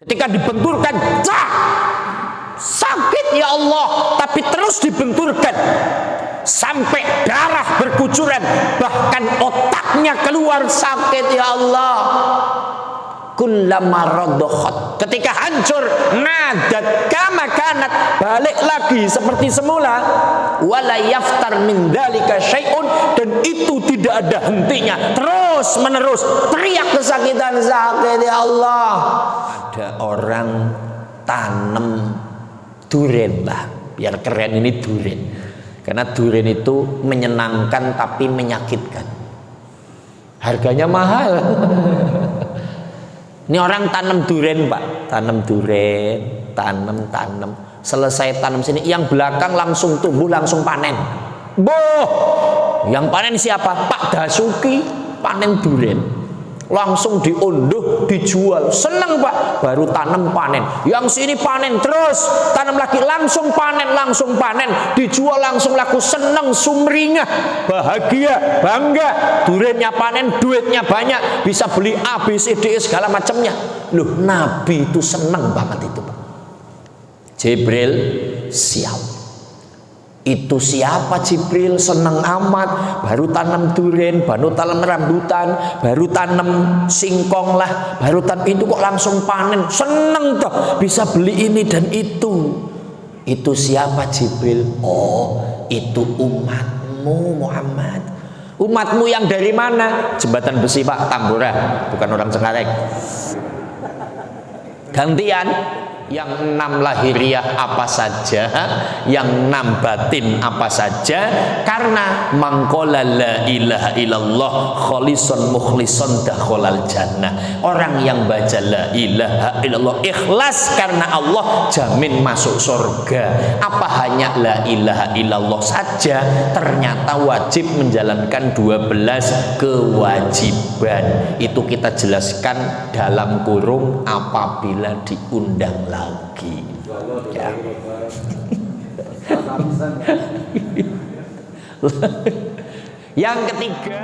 Ketika dibenturkan, cak, sakit ya Allah, tapi terus dibenturkan sampai darah berkucuran, bahkan otaknya keluar, sakit ya Allah. Kullama radakhat, ketika hancur, nadat kama kanat, balik lagi seperti semula. Wala yaftar min dzalika syai'un, dan itu tidak ada hentinya, terus menerus teriak kesakitan, sakit ya Allah. Ada orang tanam duren, lah biar keren ini duren, karena duren itu menyenangkan tapi menyakitkan, harganya mahal. Ini orang tanam duren, Pak, tanam duren, tanam, selesai tanam sini, yang belakang langsung tumbuh, langsung panen. Boh, yang panen siapa? Pak Dasuki panen duren, langsung diunduh, dijual, seneng Pak, baru tanam panen. Yang sini panen terus, tanam lagi, langsung panen, dijual langsung laku, seneng, sumringah, bahagia, bangga, durennya panen, duitnya banyak, bisa beli A, B, C, D, segala macamnya. Loh, Nabi itu seneng banget itu Pak. Jibril siap. Itu siapa Jibril, seneng amat, baru tanam duren, baru tanam rambutan, baru tanam singkong lah, baru tanam itu kok langsung panen, seneng toh, bisa beli ini dan itu. Itu siapa Jibril? Oh, itu umatmu Muhammad. Umatmu yang dari mana? Jembatan Besi Pak, Tambora, bukan orang Cengkareng. Gantian, yang 6 lahiriah apa saja, yang 6 batin apa saja, karena mangkola la ilaha illallah kholisun mukhlisun dakholal jannah. Orang yang baca la ilaha illallah ikhlas karena Allah, jamin masuk surga. Apa hanya la ilaha illallah saja? Ternyata wajib menjalankan 12 kewajiban. Itu kita jelaskan dalam kurung apabila diundang lagi ya. Yang ketiga,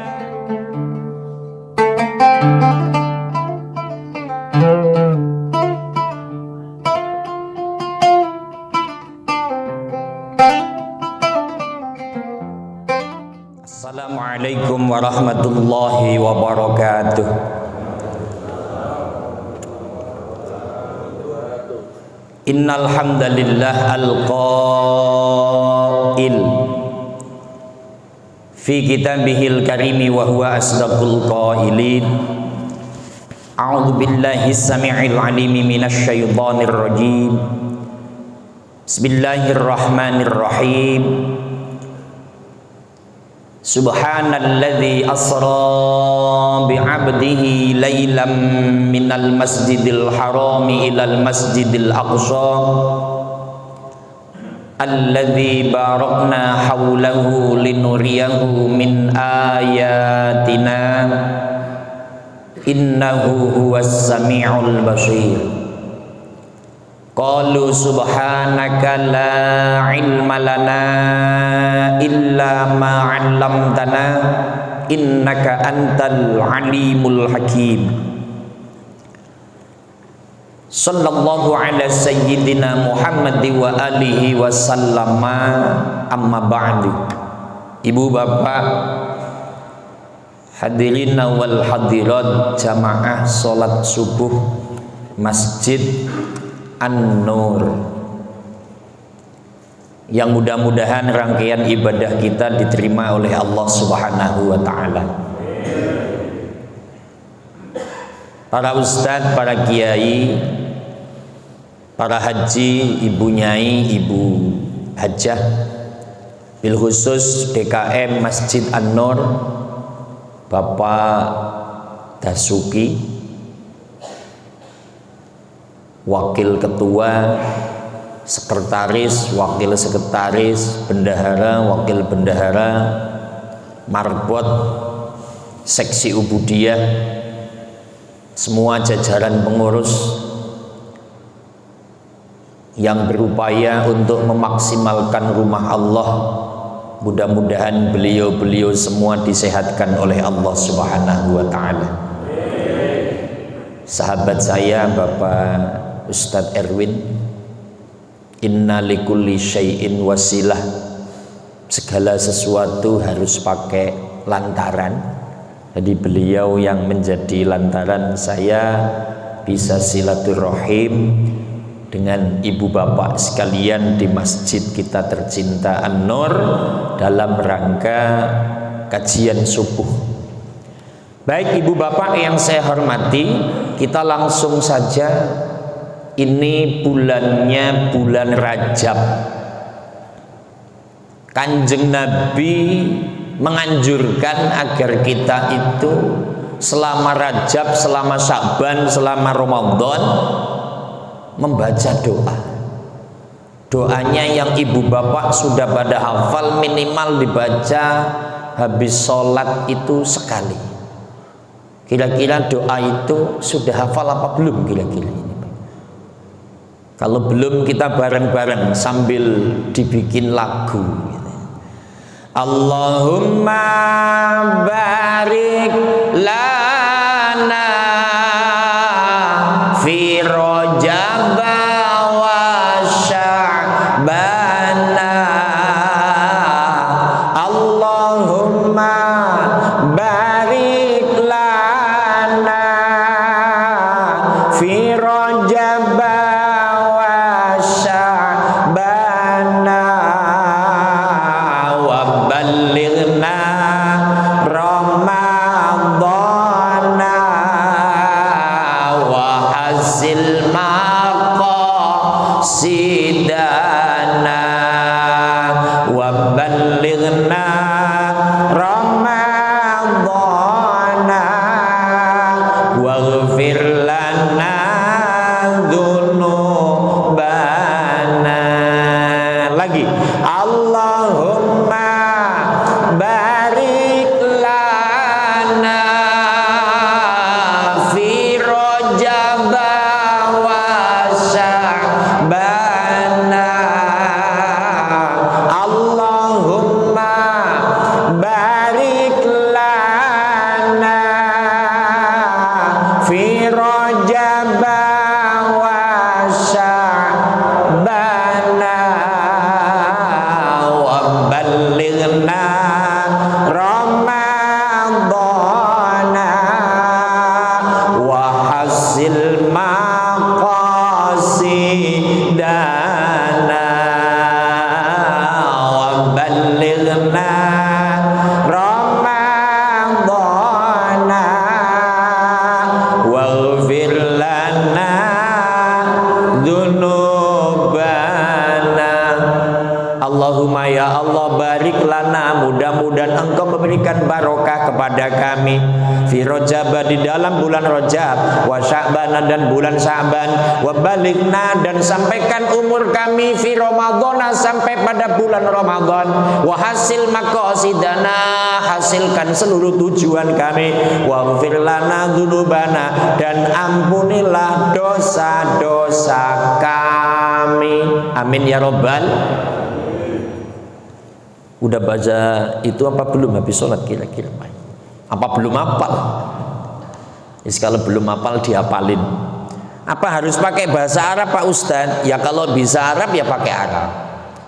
Assalamualaikum warahmatullahi wabarakatuh. Innal hamdalillah al-qail fi kitabihil karimi wa huwa asdaqul qailin. A'udzu billahi samii'il 'aliim minasy syaithaanir rajiim. Bismillahirrahmanirrahim. Subhanalladzi asra bi'abdihi laylan minal masjidil harami ilal masjidil aqsa alladzi barakna hawlahu linuriyahu min ayatina innahu huwas sami'ul basir. Qalu subhanaka la ilma lana illa ma 'allamtana innaka antal alimul hakim. Sallallahu ala sayyidina Muhammad wa alihi wa sallama, amma ba'du. Ibu bapak hadirin wal hadirat jamaah salat subuh Masjid An-Nur, yang mudah-mudahan rangkaian ibadah kita diterima oleh Allah Subhanahu wa ta'ala. Para ustadz, para kiai, para haji, ibu nyai, ibu hajah, bil khusus DKM Masjid An-Nur, Bapak Dasuki, wakil ketua, sekretaris, wakil sekretaris, bendahara, wakil bendahara, marbot, seksi ubudiyah, semua jajaran pengurus yang berupaya untuk memaksimalkan rumah Allah. Mudah-mudahan beliau-beliau semua disehatkan oleh Allah Subhanahu wa ta'ala. sahabat saya Bapak Ustadz Erwin, inna likulli syai'in wasilah, segala sesuatu harus pakai lantaran. Jadi beliau yang menjadi lantaran saya bisa silaturahim dengan ibu bapak sekalian di masjid kita tercinta An-Nur dalam rangka kajian subuh. Baik ibu bapak yang saya hormati, kita langsung saja. Ini bulannya bulan Rajab. Kanjeng Nabi menganjurkan agar kita itu selama Rajab, selama Sya'ban, selama Ramadan membaca doa. Doanya yang ibu bapak sudah pada hafal minimal dibaca habis sholat itu sekali. Kira-kira doa itu sudah hafal apa belum kira-kira ini? Kalau belum kita bareng-bareng sambil dibikin lagu gitu. Allahumma barik lana fi Rajab wa Sya'bana. Allahumma barik lana fi Rajab wa Sya'bana wa ballighna Ramadana wa hasil maqasidana wa ballighna Ramadana waghfir lana dzunubana. Lagi Allahumma barik lana fi Rajab wa Sya'bana. Allahumma barik lana fi Rajab wa Sya'bana wa ballighna Ramadana wa hasil maqasidana wa ballighna Ramadana waghfir lana dzunubana. Allahumma ya Allah barik lana, mudah-mudahan engkau memberikan barokah kepada kami fi Rajab, di dalam bulan Rajab, wa Sya'ban, dan bulan Sya'ban, wa balighna, dan sampaikan umur kami fi Ramadan, sampai pada bulan Ramadan, wa hasil maqasidana, hasilkan seluruh tujuan kami, wa ghfir lana dzunubana, dan ampunilah dosa-dosa kami. Amin ya robbal. Udah baca itu apa belum habis sholat kira-kira? Apa belum hafal? Kalau belum hafal dihafalin. Apa harus pakai bahasa Arab Pak Ustadz? Ya kalau bisa Arab ya pakai Arab.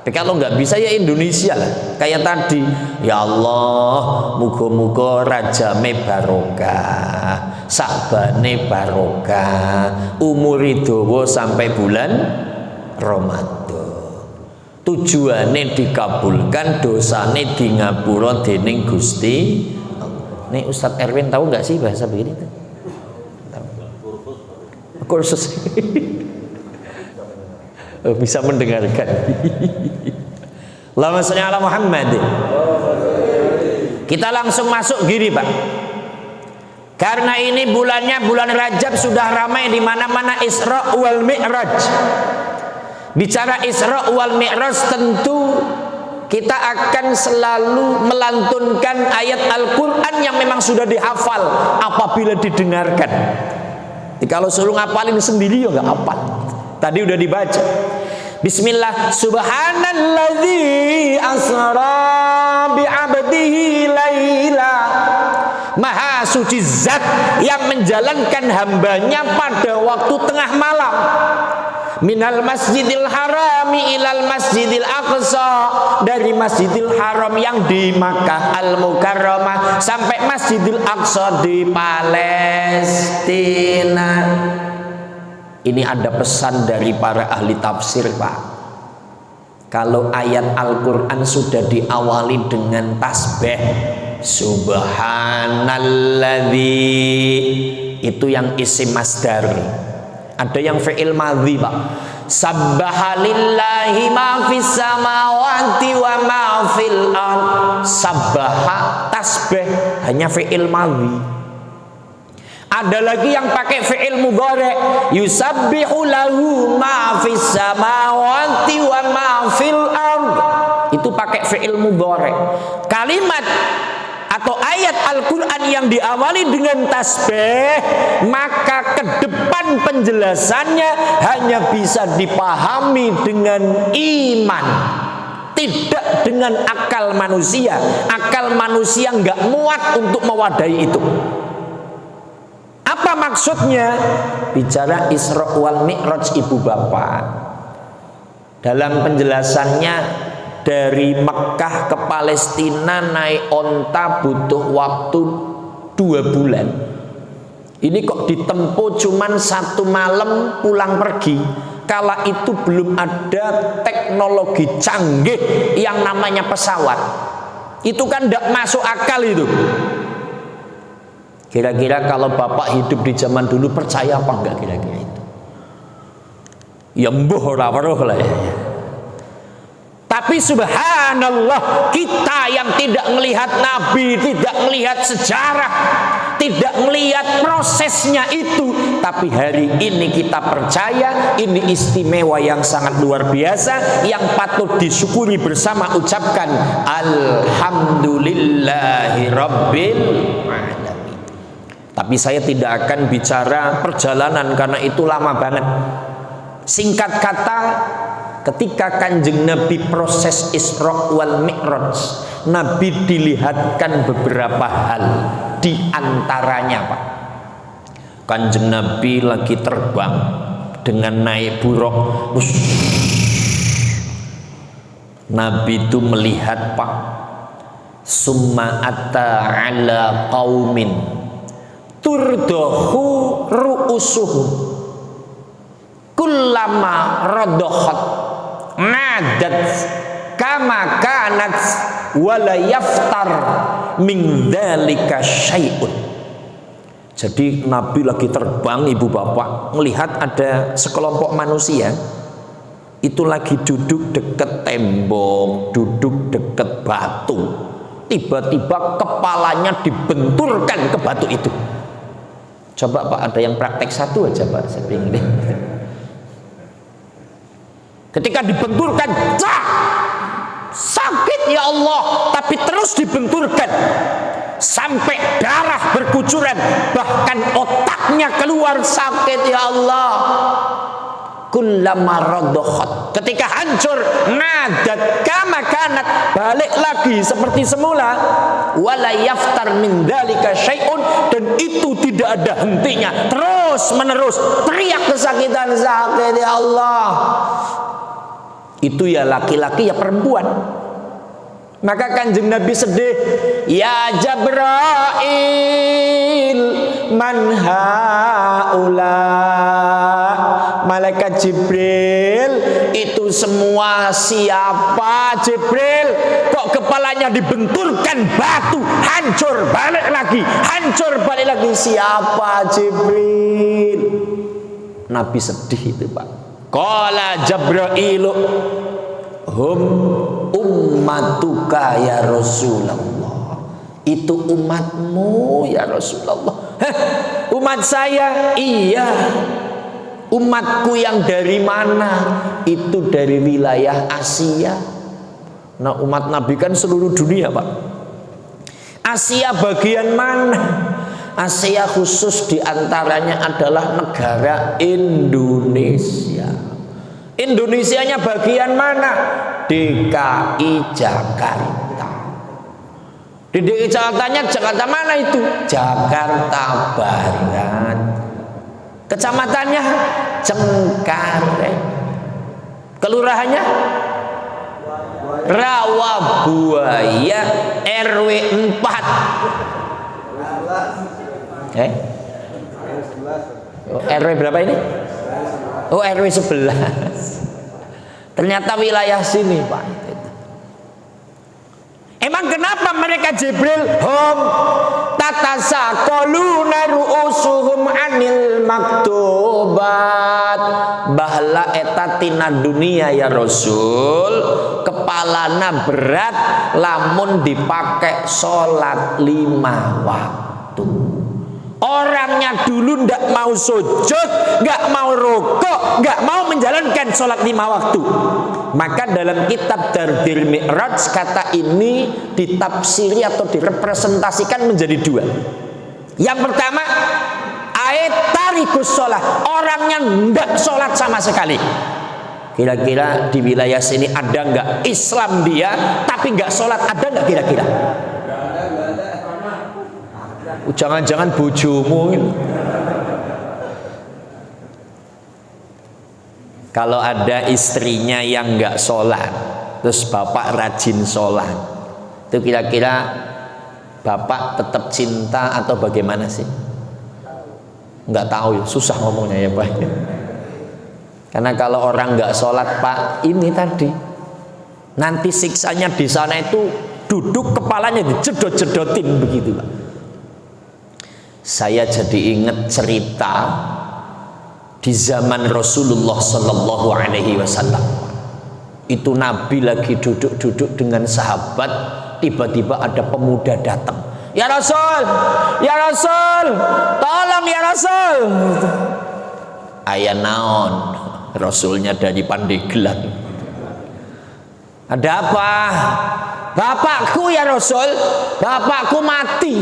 Tapi kalau nggak bisa ya Indonesia lah. Kayak tadi, ya Allah, muga-muga Rajame barokah, Sya'bane barokah, umur dawa sampai bulan Ramadan. Tujuannya dikabulkan, dosane di ngapura dening Gusti. Nih Ustadz Erwin tahu nggak sih bahasa begini tuh? Kursus. Bisa mendengarkan. Allahumma sholli ala Muhammad. Kita langsung masuk gini Pak. Karena ini bulannya bulan Rajab, sudah ramai di mana-mana Isra wal Mi'raj. Bicara Isra wal Mi'raj, tentu kita akan selalu melantunkan ayat Al-Quran yang memang sudah dihafal apabila didengarkan. Kalau suruh ngapalin sendiri ya nggak hafal. Tadi udah dibaca. Bismillah, subhanalladzi asra bi 'abdihi laila Maha suci zat yang menjalankan hambanya pada waktu tengah malam. Minal masjidil harami ilal masjidil aqsa, dari masjidil haram yang di Makkah al-Mukarramah sampai masjidil aqsa di Palestina. Ini ada pesan dari para ahli tafsir, Pak. Kalau ayat Al-Quran sudah diawali dengan tasbih subhanalladzi, itu yang isim masdar. Ada yang fi'il madhi, Pak. Sabbaha lillahi ma fis samawati wa ma fil ard. Sabbaha tasbih hanya fi'il madhi. Ada lagi yang pakai fi'il mudhari', yusabbihu lahu ma fis samawati wa ma fil ard. Itu pakai fi'il mudhari'. Kalimat atau ayat Al-Quran yang diawali dengan tasbih, maka ke depan penjelasannya hanya bisa dipahami dengan iman, tidak dengan akal manusia. Akal manusia nggak muat untuk mewadahi itu. Apa maksudnya? Bicara Isra wal Mi'raj, ibu bapak, dalam penjelasannya, dari Mekah ke Palestina naik onta butuh waktu 2 bulan. Ini kok ditempuh cuman 1 malam pulang pergi. Kala itu belum ada teknologi canggih yang namanya pesawat. Itu kan tidak masuk akal itu. Kira-kira kalau bapak hidup di zaman dulu percaya apa enggak kira-kira itu? Ya mbuh ora weruh lah ya. Tapi subhanallah, kita yang tidak melihat Nabi, tidak melihat sejarah, tidak melihat prosesnya itu, tapi hari ini kita percaya ini istimewa yang sangat luar biasa, yang patut disyukuri bersama. Ucapkan alhamdulillahi rabbil alamin. Tapi saya tidak akan bicara perjalanan karena itu lama banget. Singkat kata, ketika Kanjeng Nabi proses Isra wal Mi'raj, Nabi dilihatkan beberapa hal. Di antaranya, Pak, Kanjeng Nabi lagi terbang dengan naik buruk. Nabi itu melihat, Pak, summa atta ala qaumin turdahu ru'usuhum kullama radakhat nadat kama kanat wala yaftar min dzalika syai'un. Jadi Nabi lagi terbang, ibu bapak, melihat ada sekelompok manusia itu lagi duduk dekat tembok, duduk dekat batu. Tiba-tiba kepalanya dibenturkan ke batu itu. Coba Pak, ada yang praktek satu aja Pak, saya ingin. Ketika dibenturkan, cak, sakit ya Allah, tapi terus dibenturkan sampai darah berkucuran, bahkan otaknya keluar, sakit ya Allah. Kullama radakhat, ketika hancur, nadat kama kanat, balik lagi seperti semula, wala yaftar min dzalika syai'un, dan itu tidak ada hentinya, terus menerus teriak kesakitan, sakit ya Allah. Itu ya laki-laki ya perempuan. Maka Kanjeng Nabi sedih, ya Jibril man haula. Malaikat Jibril, itu semua siapa Jibril? Kok kepalanya dibenturkan batu, hancur balik lagi, hancur balik lagi, siapa Jibril? Nabi sedih itu Pak. Qala Jibril hum ummatuka ya Rasulullah. Itu umatmu ya Rasulullah. Heh, umat saya? Iya. Umatku yang dari mana? Itu dari wilayah Asia. Nah, umat Nabi kan seluruh dunia Pak. Asia bagian mana? Asia khusus diantaranya adalah negara Indonesia. Indonesianya bagian mana? DKI Jakarta. Di DKI Jakartanya Jakarta mana itu? Jakarta Barat. Kecamatannya Cengkareng. Kelurahannya Rawabuaya, RW 4. RW berapa ini? Oh, RW 11. Ternyata wilayah sini, Pak. Emang kenapa mereka Jibril hum tatasaqaluna ru'usuhum anil maktubat, bahla eta tina dunia ya Rasul, kepalana berat lamun dipakai sholat 5 waktu. Orangnya dulu ndak mau sujud, nggak mau rukuk, nggak mau menjalankan sholat 5 waktu. Maka dalam kitab Dardil Mi'raj kata ini ditafsiri atau direpresentasikan menjadi 2. Yang pertama, ayat tarikus sholat, orangnya ndak sholat sama sekali. Kira-kira di wilayah sini ada nggak Islam dia tapi nggak sholat, ada nggak kira-kira? Jangan-jangan bojomu. Kalau ada istrinya yang nggak sholat, terus bapak rajin sholat, itu kira-kira bapak tetap cinta atau bagaimana sih? Nggak tahu ya, susah ngomongnya ya Pak. Karena kalau orang nggak sholat Pak, ini tadi nanti siksanya di sana itu duduk kepalanya dijedot-jedotin begitu Pak. Saya jadi ingat cerita di zaman Rasulullah Sallallahu Alaihi Wasallam. Itu Nabi lagi duduk-duduk dengan sahabat, tiba-tiba ada pemuda datang. Ya Rasul, ya Rasul, tolong ya Rasul. Ayah naon, Rasulnya dari Pandeglang. Ada apa? Bapakku ya Rasul, bapakku mati.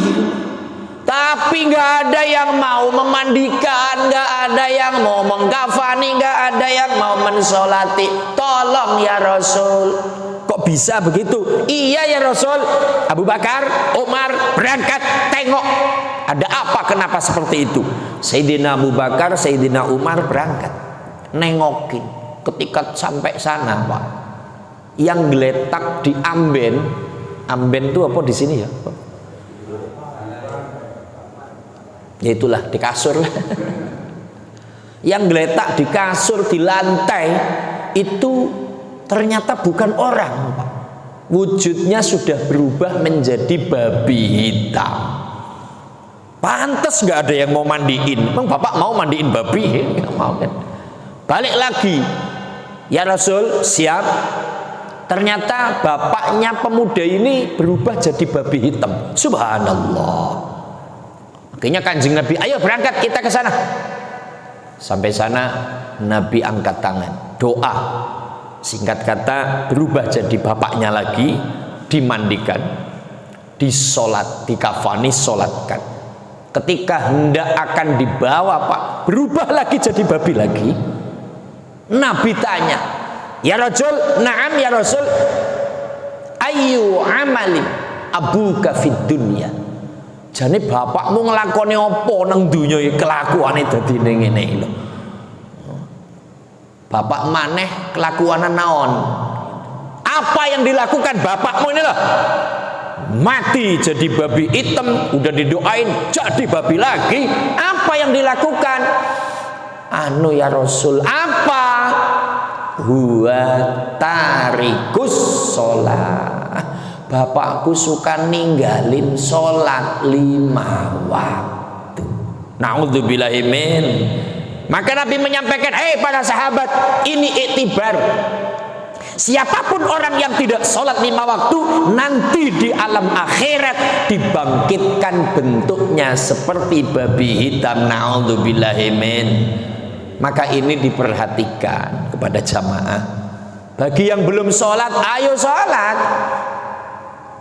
Tapi nggak ada yang mau memandikan, nggak ada yang mau mengkafani, nggak ada yang mau mensolati. Tolong ya Rasul. Kok bisa begitu? Iya ya Rasul. Abu Bakar, Umar berangkat tengok. Ada apa? Kenapa seperti itu? Sayyidina Abu Bakar, Sayyidina Umar berangkat nengokin. Ketika sampai sana Pak, yang geletak di amben, amben itu apa di sini ya? Ya itulah di kasur lah. Yang geletak di kasur di lantai itu ternyata bukan orang Pak. Wujudnya sudah berubah menjadi babi hitam. Pantes nggak ada yang mau mandiin. Emang bapak mau mandiin babi? Nggak mau kan? Balik lagi, ya Rasul siap. Ternyata bapaknya pemuda ini berubah jadi babi hitam. Subhanallah. Akhirnya Kanjeng Nabi, ayo berangkat kita ke sana. Sampai sana Nabi angkat tangan, doa. Singkat kata berubah jadi bapaknya lagi, dimandikan, disolat, dikafani, solatkan. Ketika hendak akan dibawa Pak, berubah lagi jadi babi lagi. Nabi tanya, ya Rasul, na'am ya Rasul, ayu amalin abuka fid dunya. Jane bapakmu nglakoni apa nang donya iki kelakuane dadi ngene iki lho. Bapak maneh kelakuane naon? Apa yang dilakukan bapakmu ini loh? Mati jadi babi hitam, udah didoain jadi babi lagi. Apa yang dilakukan? Anu ya Rasul, apa? Huwa tarikus sholat. Bapakku suka ninggalin sholat 5 waktu. Na'udzubillahi min. Maka Nabi menyampaikan, hei para sahabat, ini iktibar. Siapapun orang yang tidak sholat 5 waktu, nanti di alam akhirat dibangkitkan bentuknya seperti babi hitam. Na'udzubillahi min. Maka ini diperhatikan kepada jamaah. Bagi yang belum sholat, ayo sholat.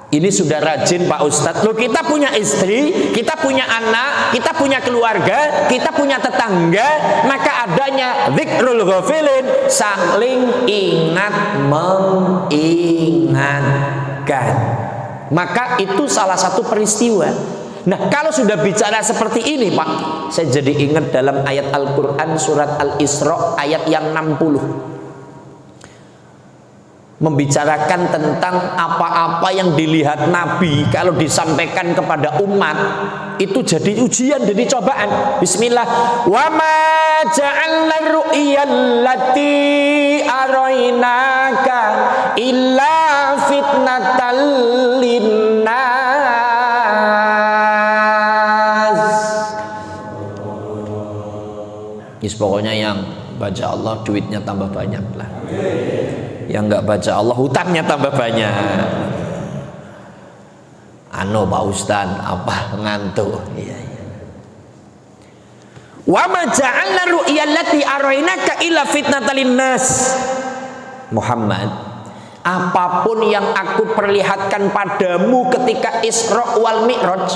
Ini sudah rajin Pak Ustadz. Loh, kita punya istri, kita punya anak, kita punya keluarga, kita punya tetangga. Maka adanya dzikrul ghafilin, saling ingat mengingatkan. Maka itu salah satu peristiwa. Nah, kalau sudah bicara seperti ini Pak, saya jadi ingat dalam ayat Al-Quran surat Al-Isra ayat yang 60, membicarakan tentang apa-apa yang dilihat Nabi kalau disampaikan kepada umat itu jadi ujian, jadi cobaan. Bismillah. Wa ma ja'alna ru'yal lati arainaka illa fitnatal linnas. Pokoknya yang baca Allah duitnya tambah banyak lah. Yang nggak baca Allah hutangnya tambah banyak. Pak Ustaz apa ngantuk? Iya. Wa ma ja'alna ru'yallati arainaka illa fitnatal linnas. Muhammad, apapun yang aku perlihatkan padamu ketika Isra wal Mi'raj,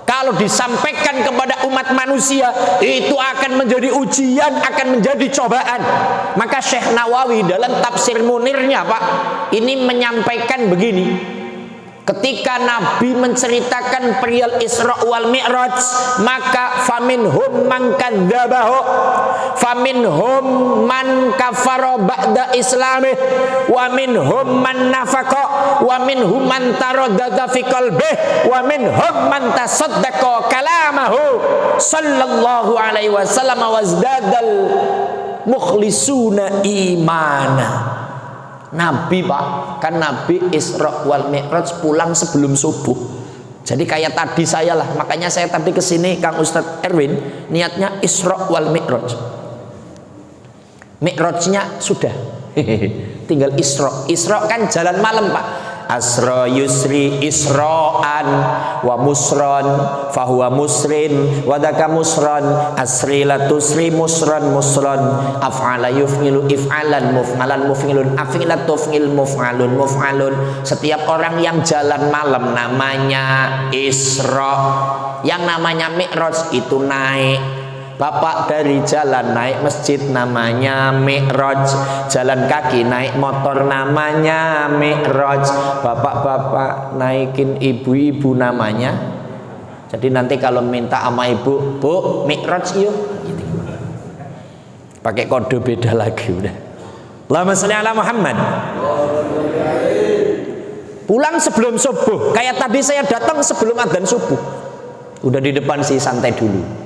kalau disampaikan kepada umat manusia itu akan menjadi ujian, akan menjadi cobaan. Maka Syekh Nawawi dalam tafsir Munirnya Pak, ini menyampaikan begini. Ketika Nabi menceritakan perihal Isra wal Mi'raj, maka faminhum man kadzabahu, faminhum man kafara ba'da islamih, wa minhum man nafaqa, wa minhum man taraddada fi qalbih, wa minhum man tasaddaqa kalamahu sallallahu alaihi wasallam wazdadal mukhlisuna imana. Nabi Pak, kan Nabi Isra wal Mi'raj pulang sebelum subuh. Jadi kayak tadi saya lah, makanya saya tadi kesini Kang Ustadz Erwin niatnya Isra wal Mi'raj. Mi'rajnya sudah, tinggal Isra. Isra kan jalan malam Pak. Asra yusri isra'an wa musran fahuwa musrin wa daka musran asri latusri musran musran af'ala yuf'ilu if'alan muf'alan muf'ilun af'ila tuf'il muf'alun muf'alun. Setiap orang yang jalan malam namanya Isra, yang namanya Mi'raj itu naik. Bapak dari jalan naik masjid namanya Mi'raj, jalan kaki naik motor namanya Mi'raj, bapak-bapak naikin ibu-ibu namanya. Jadi nanti kalau minta sama ibu, Bu, Mi'raj yuk, gitu. Pakai kode beda lagi udah. Allahumma sholli ala Muhammad. Pulang sebelum subuh, kayak tadi saya datang sebelum adzan subuh, udah di depan sih, santai dulu.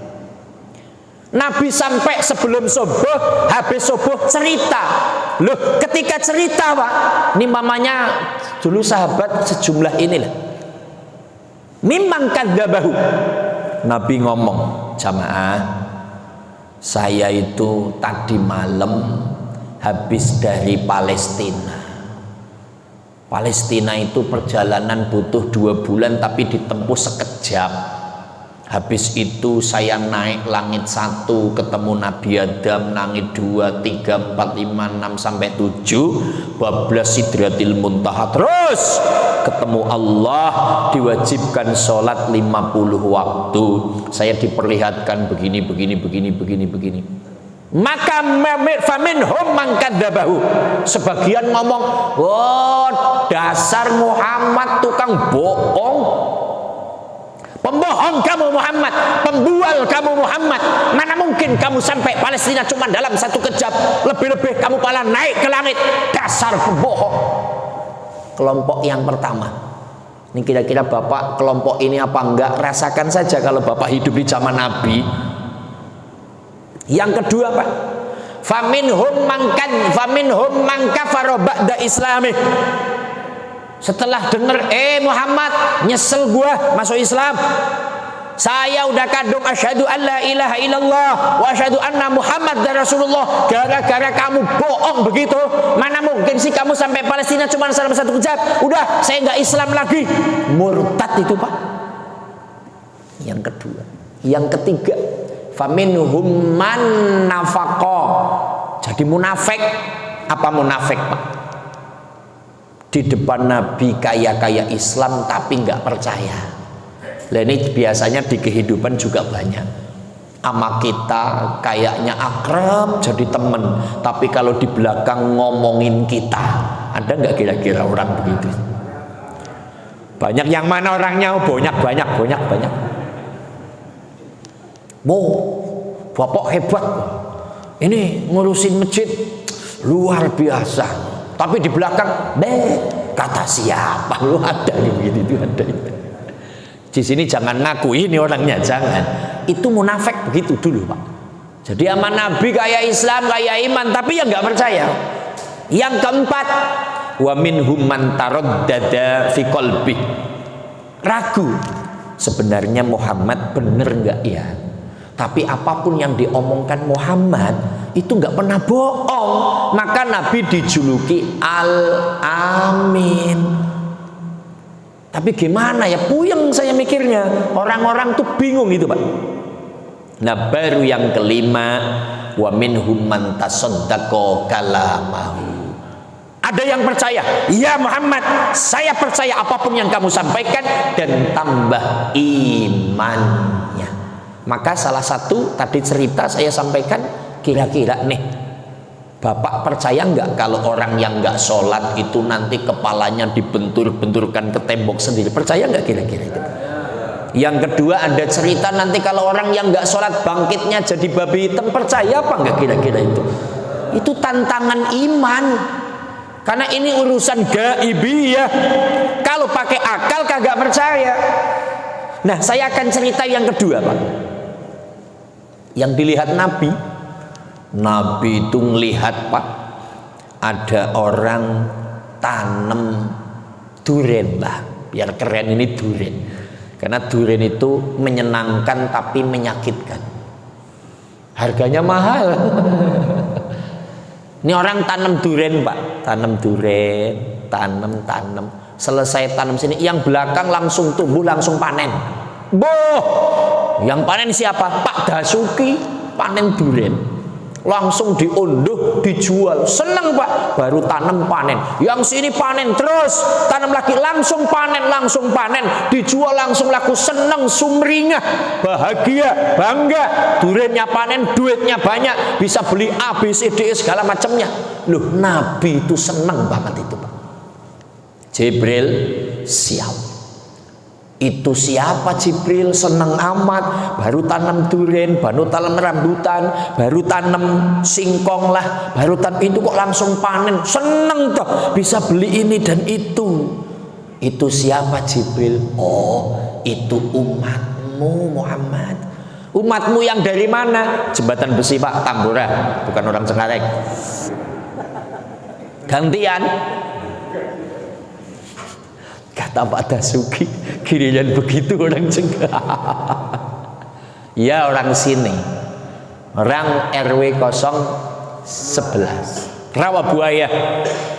Nabi sampai sebelum subuh, habis subuh cerita. Loh, ketika cerita Pak, ini mamanya dulu sahabat sejumlah inilah. Mimman kadzabahu. Nabi ngomong, jamaah, saya itu tadi malam habis dari Palestina. Palestina itu perjalanan butuh 2 bulan tapi ditempuh sekejap. Habis itu saya naik langit 1 ketemu Nabi Adam, langit 2, 3, 4, 5, 6 sampai 7, 12 Sidratil Muntaha, terus ketemu Allah, diwajibkan sholat 50 waktu. Saya diperlihatkan begini. Maka faminhum man kadzabahu. Sebagian ngomong, "Oh, dasar Muhammad tukang bohong. Pembohong kamu Muhammad, pembual kamu Muhammad. Mana mungkin kamu sampai Palestina cuma dalam 1 kejap, lebih-lebih kamu malah naik ke langit. Dasar pembohong." Kelompok yang pertama. Ini kira-kira Bapak kelompok ini apa enggak? Rasakan saja kalau Bapak hidup di zaman Nabi. Yang kedua Pak, faminhum man kafara ba'da islamih. Setelah dengar, Muhammad, nyesel gua masuk Islam. Saya udah kandung asyhadu an la ilaha illallah wa asyhadu anna Muhammad dan Rasulullah. Gara-gara kamu bohong begitu, mana mungkin sih kamu sampai Palestina cuma dalam 1 kejap. Udah, saya nggak Islam lagi. Murtad itu Pak. Yang kedua. Yang ketiga, faminhum man nafaqa. Jadi munafik. Apa munafik Pak? Di depan Nabi kaya-kaya Islam tapi nggak percaya. Nah, ini biasanya di kehidupan juga banyak. Sama kita kayaknya akrab jadi temen, tapi kalau di belakang ngomongin kita, ada nggak kira-kira orang begitu? Banyak yang mana orangnya? Banyak. Bapak hebat. Ini ngurusin masjid luar biasa. Tapi di belakang, kata siapa? Lu ada begitu ada. Di sini jangan ngaku ini orangnya, jangan. Itu munafik begitu dulu, Pak. Jadi sama Nabi kayak Islam, kayak iman, tapi yang nggak percaya. Yang keempat, wa minhum man taraddada fi qalbi. Ragu. Sebenarnya Muhammad bener nggak ya? Tapi apapun yang diomongkan Muhammad itu nggak pernah bohong. Maka Nabi dijuluki Al-Amin. Tapi gimana ya, puyeng saya mikirnya. Orang-orang tuh bingung gitu, Pak. Nah, baru yang kelima, wa minhum man tasaddaqa kalamahu. Ada yang percaya, ya Muhammad, saya percaya apapun yang kamu sampaikan, dan tambah imannya. Maka salah satu tadi cerita saya sampaikan, kira-kira nih, Bapak percaya nggak kalau orang yang nggak sholat itu nanti kepalanya dibentur-benturkan ke tembok sendiri? Percaya nggak kira-kira itu? Yang kedua, ada cerita nanti kalau orang yang nggak sholat bangkitnya jadi babi hitam. Percaya apa nggak kira-kira itu? Itu tantangan iman. Karena ini urusan gaibiyah. Kalau pakai akal kagak percaya. Nah, saya akan cerita yang kedua, Pak. Yang dilihat Nabi itu ngelihat, Pak, ada orang tanam duren, Pak. Biar keren ini duren. Karena duren itu menyenangkan tapi menyakitkan. Harganya mahal. Ini orang tanam duren, Pak. Tanam duren, tanam. Selesai tanam sini, yang belakang langsung tumbuh, langsung panen. Yang panen siapa? Pak Dasuki panen duren. Langsung diunduh, dijual. Seneng, Pak. Baru tanam panen. Yang sini panen terus, tanam lagi, langsung panen, dijual langsung laku. Seneng, sumringah, bahagia, bangga. Durennya panen, duitnya banyak, bisa beli A, B, C, D, segala macamnya. Loh, Nabi itu seneng banget itu, Pak. Jibril siap. Itu siapa Jibril? Seneng amat. Baru tanam duren, baru tanam rambutan, baru tanam singkong lah, baru tanam itu kok langsung panen. Seneng toh, bisa beli ini dan itu. Itu siapa Jibril? Oh, itu umatmu Muhammad. Umatmu yang dari mana? Jembatan Besi, Pak, Tambora, bukan orang Cengkareng. Gantian. Kata Pak Dasuki, kirian begitu orang Cengkareng. Ya, orang sini, orang RW 011 Rawabuaya.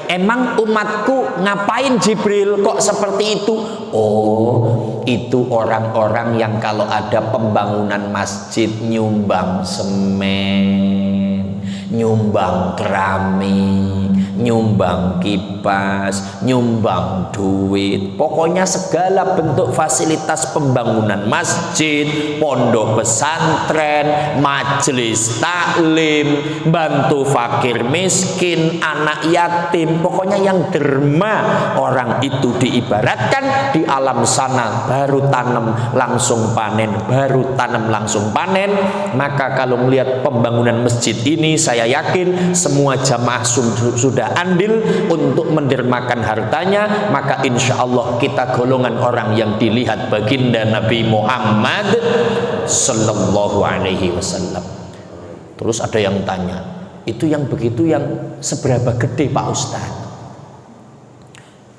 Emang umatku ngapain Jibril kok seperti itu? Oh, itu orang-orang yang kalau ada pembangunan masjid nyumbang semen, nyumbang keramik, nyumbang kipas, nyumbang duit. Pokoknya segala bentuk fasilitas pembangunan masjid, pondok pesantren, majelis taklim, bantu fakir miskin, anak yatim. Pokoknya yang derma, orang itu diibaratkan di alam sana baru tanam langsung panen, baru tanam langsung panen. Maka kalau melihat pembangunan masjid ini, saya yakin semua jamaah sudah andil untuk mendermakan hartanya. Maka insya Allah kita golongan orang yang dilihat baginda Nabi Muhammad Sallallahu Alaihi Wasallam. Terus ada yang tanya, itu yang begitu yang seberapa gede Pak Ustadz?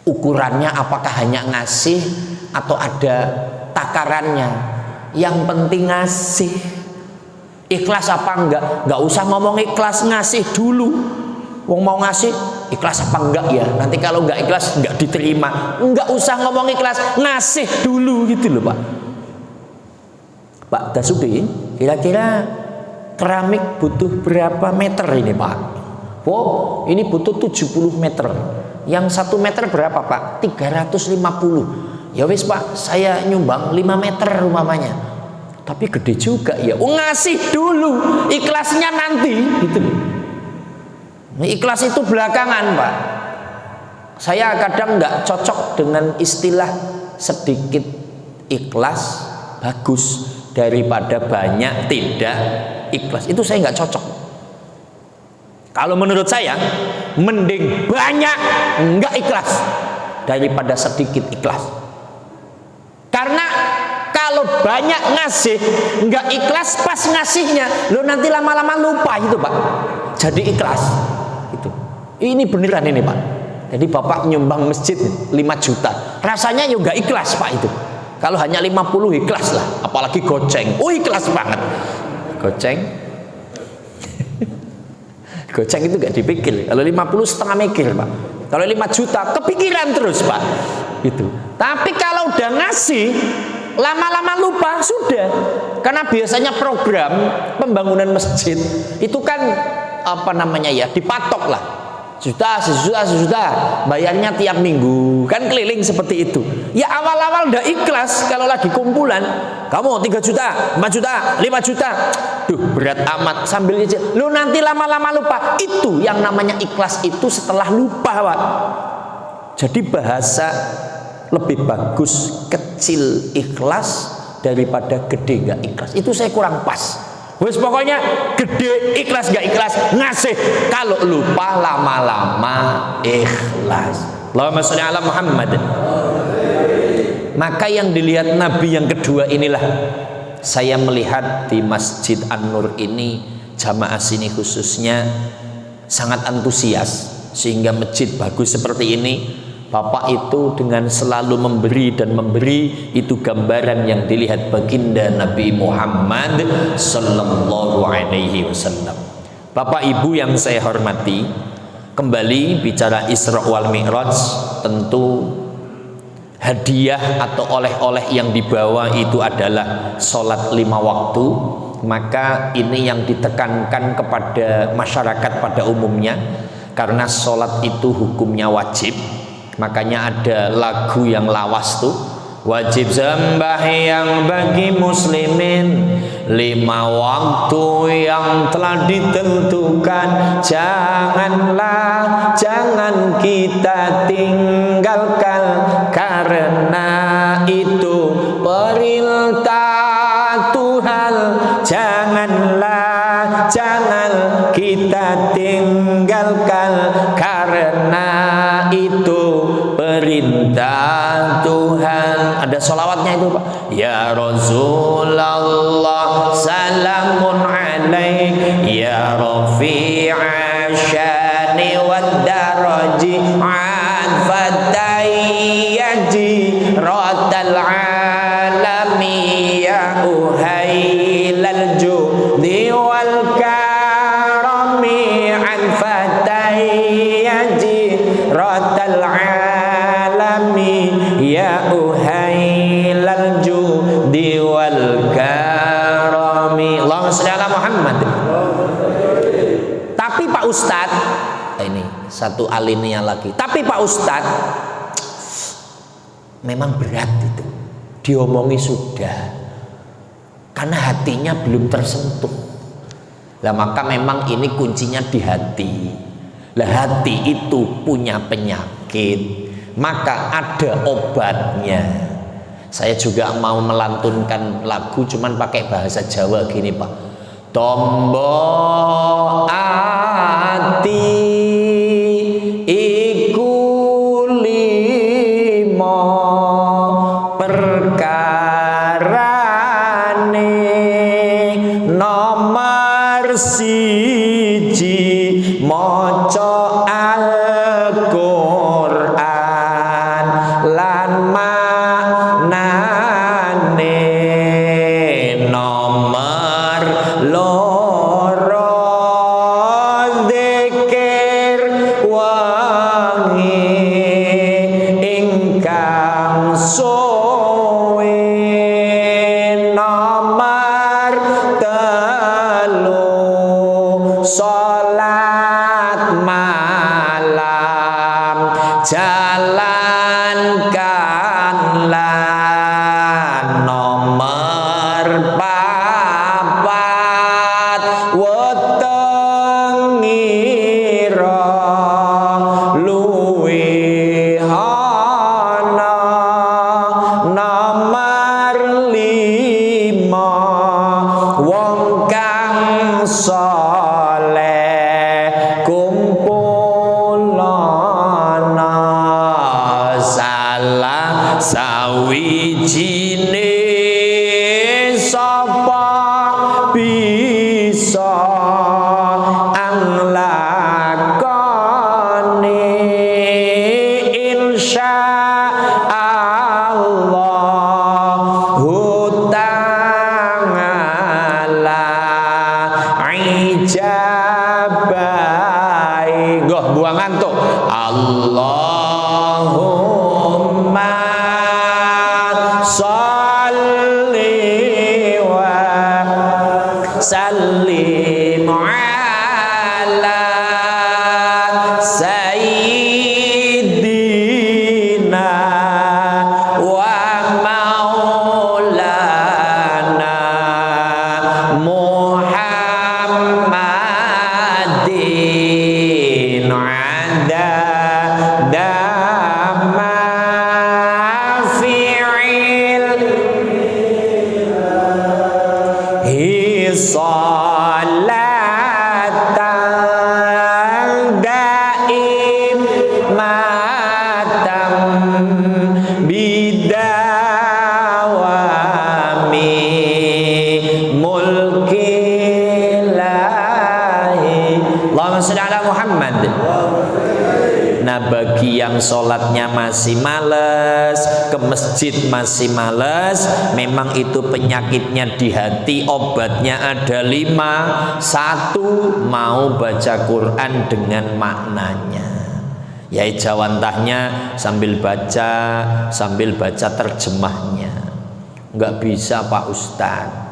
Ukurannya apakah hanya ngasih atau ada takarannya? Yang penting ngasih. Ikhlas apa enggak? Enggak usah ngomong ikhlas, ngasih dulu. Wong mau ngasih, ikhlas apa enggak ya? Nanti kalau enggak ikhlas enggak diterima. Enggak usah ngomong ikhlas, ngasih dulu gitu loh, Pak. Pak Dasuki, kira-kira keramik butuh berapa meter ini, Pak? Oh, ini butuh 70 meter. Yang 1 meter berapa, Pak? 350. Ya wis, Pak, saya nyumbang 5 meter umpamanya. Tapi gede juga ya. Oh, ngasih dulu, ikhlasnya nanti gitu. Ikhlas itu belakangan, Pak. Saya kadang nggak cocok dengan istilah sedikit ikhlas bagus daripada banyak tidak ikhlas. Itu saya nggak cocok. Kalau menurut saya mending banyak nggak ikhlas daripada sedikit ikhlas. Karena kalau banyak ngasih nggak ikhlas pas ngasihnya, lo nanti lama-lama lupa itu Pak. Jadi ikhlas itu. Ini beneran ini Pak. Jadi Bapak nyumbang masjid 5 juta, rasanya ya nggak ikhlas Pak itu. Kalau hanya 50 ikhlas lah, apalagi goceng. Oh ikhlas banget. Goceng. Goceng itu gak dipikir. Kalau 50 setengah mikir Pak. Kalau 5 juta kepikiran terus Pak. Itu. Tapi kalau udah ngasih lama-lama lupa sudah. Karena biasanya program pembangunan masjid itu kan apa namanya ya, dipatok lah. Sejuta, bayarnya tiap minggu, kan keliling seperti itu. Ya awal-awal udah ikhlas, kalau lagi kumpulan, kamu 3 juta, 4 juta, 5 juta, duh berat amat sambil nyicil. Lu nanti lama-lama lupa. Itu yang namanya ikhlas itu setelah lupa Pak. Jadi bahasa lebih bagus kecil ikhlas daripada gede gak ikhlas. Itu saya kurang pas. Wes pokoknya gede ikhlas gak ikhlas ngasih, kalau lupa lama-lama ikhlas. Allahumma sholli ala Muhammad. Maka yang dilihat Nabi yang kedua inilah saya melihat di Masjid An-Nur ini, jamaah sini khususnya sangat antusias sehingga masjid bagus seperti ini. Bapak itu dengan selalu memberi dan memberi, itu gambaran yang dilihat baginda Nabi Muhammad sallallahu alaihi wasallam. Bapak Ibu yang saya hormati, kembali bicara Isra wal Mi'raj, tentu hadiah atau oleh-oleh yang dibawa itu adalah sholat 5 waktu. Maka ini yang ditekankan kepada masyarakat pada umumnya, karena sholat itu hukumnya wajib. Makanya ada lagu yang lawas tuh, wajib sembahyang bagi muslimin 5 waktu yang telah ditentukan, jangan kita tinggalkan, karena itu perintah Tuhan. Jangan kita tinggalkan, karena itu perintah Tuhan. Ada sholawatnya itu Pak. Ya Rasulullah salamun alaik, ya rafi'a syani wad daraji an fatayyaji ratal alami ya uhailal judi wal karami an fatayyaji ratal alami ya uhailal judi wal karami. Allahumma sholli ala Muhammad. Tapi Pak Ustadz, ini satu alinea lagi. Tapi Pak Ustadz, memang berat itu, diomongi sudah, karena hatinya belum tersentuh. Lah maka memang ini kuncinya di hati. Lah hati itu punya penyakit, maka ada obatnya. Saya juga mau melantunkan lagu cuman pakai bahasa Jawa gini Pak. Tombo ati iku limo perkarane, nomor siji maca Al-Qur'an lan maknane, nomor loro zikir wangi ingkang suwe, nomor telu salat malam, jalankanlah, nomor papat wetengira luwih ana Goh buang ngantuk. Allahumma sholli wa sallim ala sayyidina wa maulana Muhammadin adada ma fi'il salatan daim matam bidawami mulkilahi. Allahumma sholli ala Muhammad. Nah, bagi yang sholatnya masih males, ke masjid masih males, memang itu penyakitnya di hati, obatnya ada 5. 1, mau baca Quran dengan maknanya, ya jawantahnya sambil baca terjemahnya. Nggak bisa Pak Ustadz,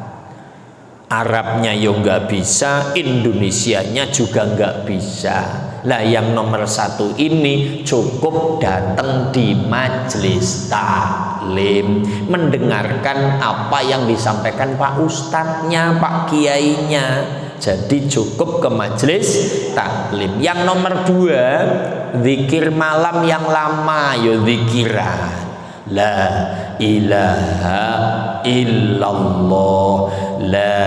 Arabnya yo nggak bisa, Indonesianya juga nggak bisa. Lah yang nomor 1 ini cukup datang di majelis taklim, mendengarkan apa yang disampaikan Pak Ustadznya, Pak Kiainya. Jadi cukup ke majelis taklim. Yang nomor 2, zikir malam yang lama, yo zikiran la ilaha illallah, la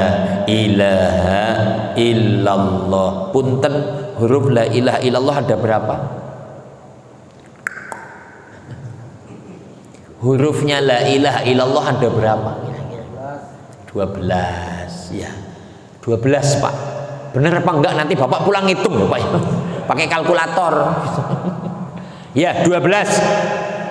ilaha illallah. Punten, huruf la ilaha illallah ada berapa? Hurufnya la ilaha illallah ada berapa? 12 ya. 12 Pak. Bener apa enggak? Nanti Bapak pulang hitung loh Pak. Pakai kalkulator. Ya 12.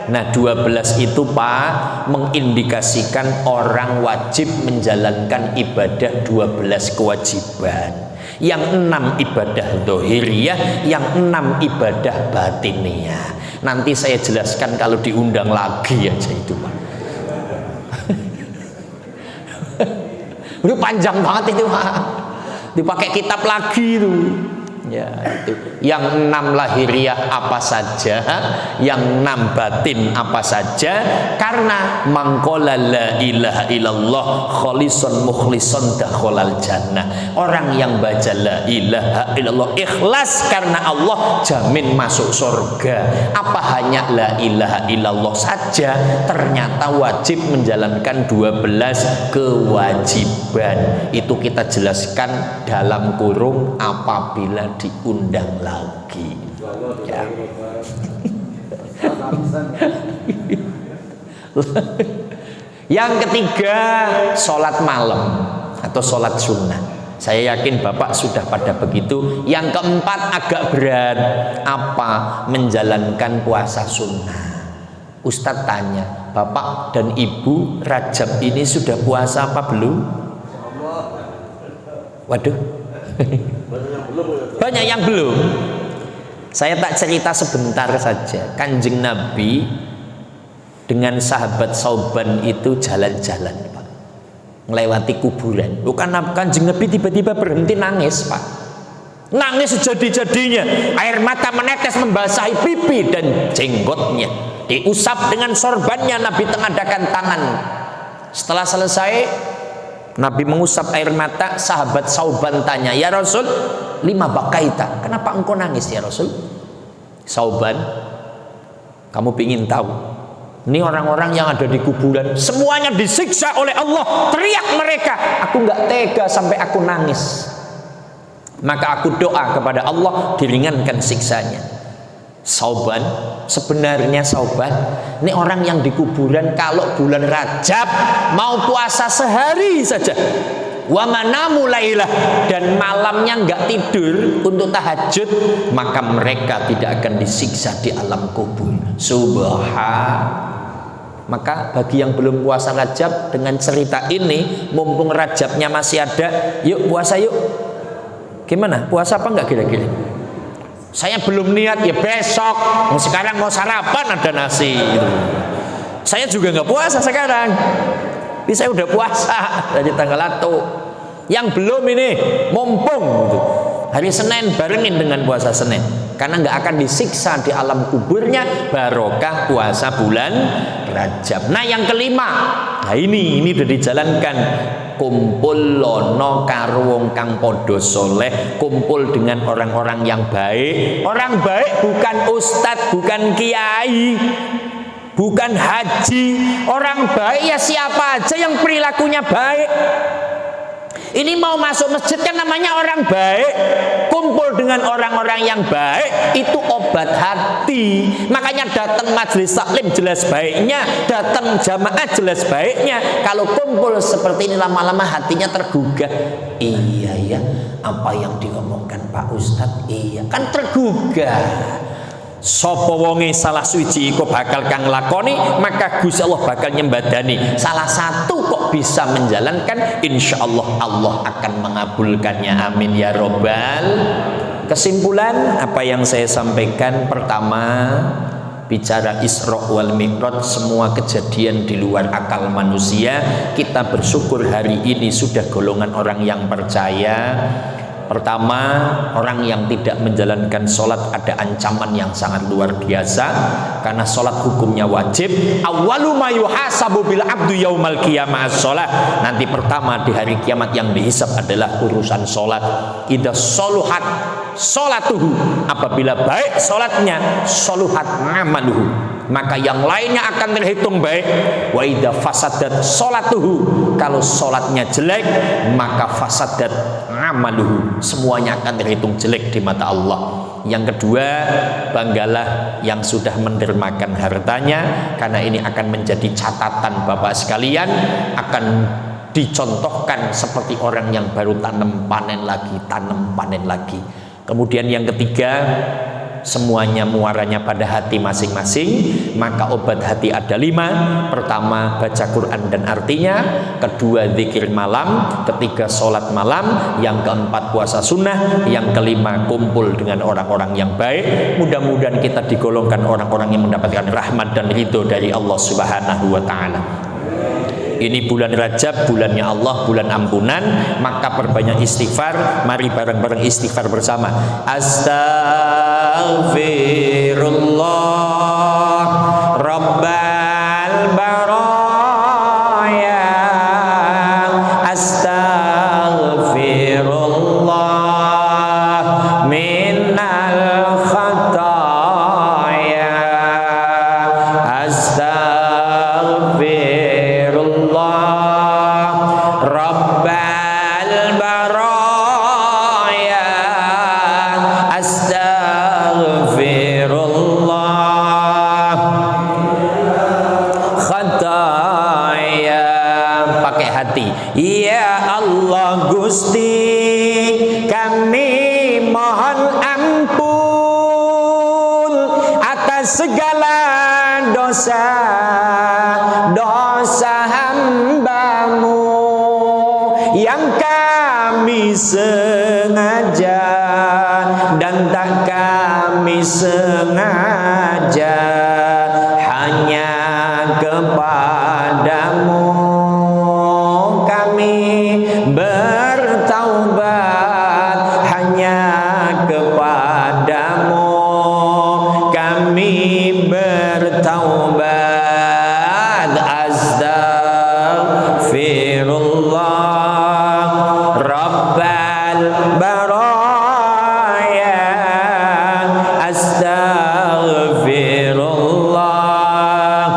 Nah 12 itu Pak mengindikasikan orang wajib menjalankan ibadah 12 kewajiban. Yang 6 ibadah dohiriyah, yang 6 ibadah batiniyah. Nanti saya jelaskan kalau diundang lagi aja itu Pak. Itu panjang banget itu Pak, dipakai kitab lagi itu. Ya itu. Yang 6 lahiriah apa saja, yang 6 batin apa saja. Karena mangkola la ilaha illallah kholisun mukhlison dakholal jannah. Orang yang baca la ilaha illallah ikhlas karena Allah, jamin masuk surga. Apa hanya la ilaha illallah saja, ternyata wajib menjalankan 12 kewajiban. Itu kita jelaskan dalam kurung apabila diundang lagi ya. Yang ketiga, sholat malam atau sholat sunnah. Saya yakin Bapak sudah pada begitu. Yang keempat agak berat, apa? Menjalankan puasa sunnah. Ustadz tanya, Bapak dan Ibu Rajab ini sudah puasa apa belum? Waduh, banyak yang belum. Saya tak cerita sebentar saja. Kanjeng Nabi dengan sahabat Sauban itu jalan-jalan Pak, melewati kuburan. Bukan Kanjeng Nabi tiba-tiba berhenti nangis Pak. Nangis sejadi-jadinya, air mata menetes membasahi pipi dan jenggotnya. Diusap dengan sorbannya, Nabi tengadakan tangan. Setelah selesai Nabi mengusap air mata, sahabat Sauban tanya, ya Rasul, lima bakaita, kenapa engkau nangis ya Rasul? Sauban, kamu ingin tahu, ini orang-orang yang ada di kuburan semuanya disiksa oleh Allah, teriak mereka, aku nggak tega sampai aku nangis. Maka aku doa kepada Allah diringankan siksanya. Sauban, sebenarnya Sauban, ini orang yang di kuburan kalau bulan Rajab mau puasa sehari saja, wa manamu lailah, dan malamnya nggak tidur untuk tahajud, maka mereka tidak akan disiksa di alam kubur. Subhan. Maka bagi yang belum puasa Rajab, dengan cerita ini, mumpung Rajabnya masih ada, yuk puasa yuk. Gimana? Puasa apa enggak kira-kira? Saya belum niat, ya besok. Sekarang mau sarapan ada nasi gitu. Saya juga nggak puasa sekarang. Ini saya udah puasa dari tanggal 1. Yang belum ini mumpung gitu. Hari Senin barengin dengan puasa Senin, karena nggak akan disiksa di alam kuburnya, barokah puasa bulan Rajab. Nah yang kelima, nah ini udah dijalankan. Kumpul lono karo wong kang podo soleh, kumpul dengan orang-orang yang baik. Orang baik bukan ustadz, bukan kiai, bukan haji. Orang baik ya siapa aja yang perilakunya baik. Ini mau masuk masjid kan namanya orang baik. Kumpul dengan orang-orang yang baik, itu obat hati. Makanya datang majelis taklim jelas baiknya, datang jamaah jelas baiknya. Kalau kumpul seperti ini lama-lama hatinya tergugah. Iya ya, apa yang diomongkan Pak Ustadz, iya kan tergugah. Sapa wonge salah suci iku bakal kang lakoni, maka Gusti Allah bakal nyembadani. Salah satu kok bisa menjalankan, insya Allah Allah akan mengabulkannya. Amin ya robbal. Kesimpulan apa yang saya sampaikan, pertama, bicara Isra wal Mi'raj, semua kejadian di luar akal manusia. Kita bersyukur hari ini sudah golongan orang yang percaya. Pertama, orang yang tidak menjalankan sholat ada ancaman yang sangat luar biasa, karena sholat hukumnya wajib. Awwalu ma yuhasabu bil abdu yaumal qiyamah as-sholat. Nanti pertama di hari kiamat yang dihisab adalah urusan sholat. Idza soluhat sholatuhu, apabila baik sholatnya, soluhat amaluhu, maka yang lainnya akan terhitung baik. Wa idza fasadat sholatuhu, kalau sholatnya jelek, maka fasadat amaluhu, semuanya akan terhitung jelek di mata Allah. Yang kedua, banggalah yang sudah mendermakan hartanya, karena ini akan menjadi catatan Bapak sekalian, akan dicontohkan seperti orang yang baru tanam panen lagi. Kemudian yang ketiga, semuanya muaranya pada hati masing-masing, maka obat hati ada 5. Pertama, baca Quran dan artinya. Kedua, zikir malam. Ketiga, sholat malam. Yang keempat, puasa sunnah. Yang kelima, kumpul dengan orang-orang yang baik. Mudah-mudahan kita digolongkan orang-orang yang mendapatkan rahmat dan ridho dari Allah Subhanahu wa ta'ala. Ini bulan Rajab, bulannya Allah, bulan ampunan, maka perbanyak istighfar. Mari bareng-bareng istighfar bersama. Astaghfirullah Rabbal baraya, astaghfirullah minal khataya, Rabbal baraya, astaghfirullah khataya. Pakai hati. Ya Allah Gusti, kami mohon ampun atas segala dosa hamba-Mu yang kami sengaja dan tak kami sengaja, hanya kepadamu kami bertaubat, hanya kepadamu kami bertaubat. Astaghfirullah Rabbal baraya, astaghfirullah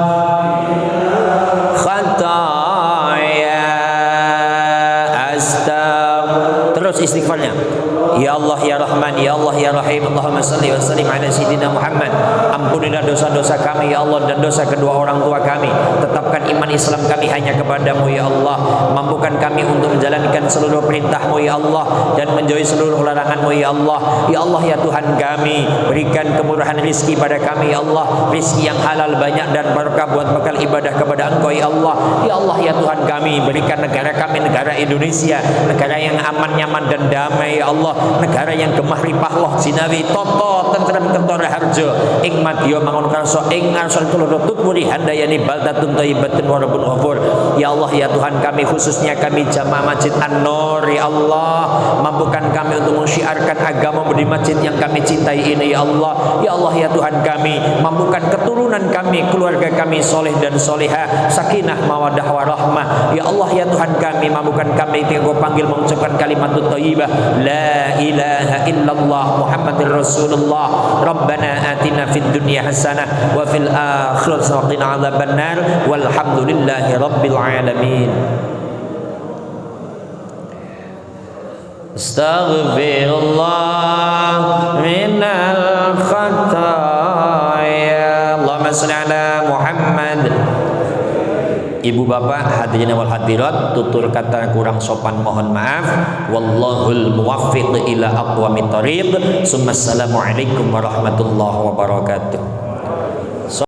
ala sayyidina Muhammad. Ampunilah dosa-dosa kami ya Allah dan dosa kedua orang tua kami. Tetapkan iman Islam kami hanya kepadamu ya Allah. Mampukan kami untuk menjalankan seluruh perintahmu ya Allah dan menjauhi seluruh laranganmu ya Allah. Ya Allah ya Tuhan kami, berikan kemurahan rizki pada kami ya Allah, rizki yang halal banyak dan berkah buat bekal ibadah kepada Engkau ya Allah. Ya Allah ya Tuhan kami, berikan negara kami, negara Indonesia, negara yang aman, nyaman dan damai ya Allah, negara yang gemah ripah loh jinawi toto tentrem kentor harjo ing madya mangun karso ing arsal tulur tutmuri handayani baldatun thayyibatun warabun ghafur. Ya Allah ya Tuhan kami, khususnya kami jamaah Masjid An-Nur ya Allah, mampukan kami untuk mensyiarkan agama di masjid yang kami cintai ini ya Allah. Ya Allah ya Tuhan kami, mampukan keturunan kami, keluarga kami soleh dan soleha, sakinah mawadah warahmah ya Allah ya Tuhan kami, mampukan kami Engkau panggil mengucapkan kalimat thayyibah la ilaha illallah Muhammadur Rasulullah. Rabbana atina fid dunya hasanah wa fil akhirati hasanah wa qina adzabannar walhamdulillahi rabbil alamin. Astaghfirullah minal khataaya. Allahumma shalli ala Muhammad. Ibu bapak hadirin wal hadirat, tutur kata kurang sopan mohon maaf. Wallahul muwaffiq ila aqwamit thariq. Assalamualaikum warahmatullahi wabarakatuh.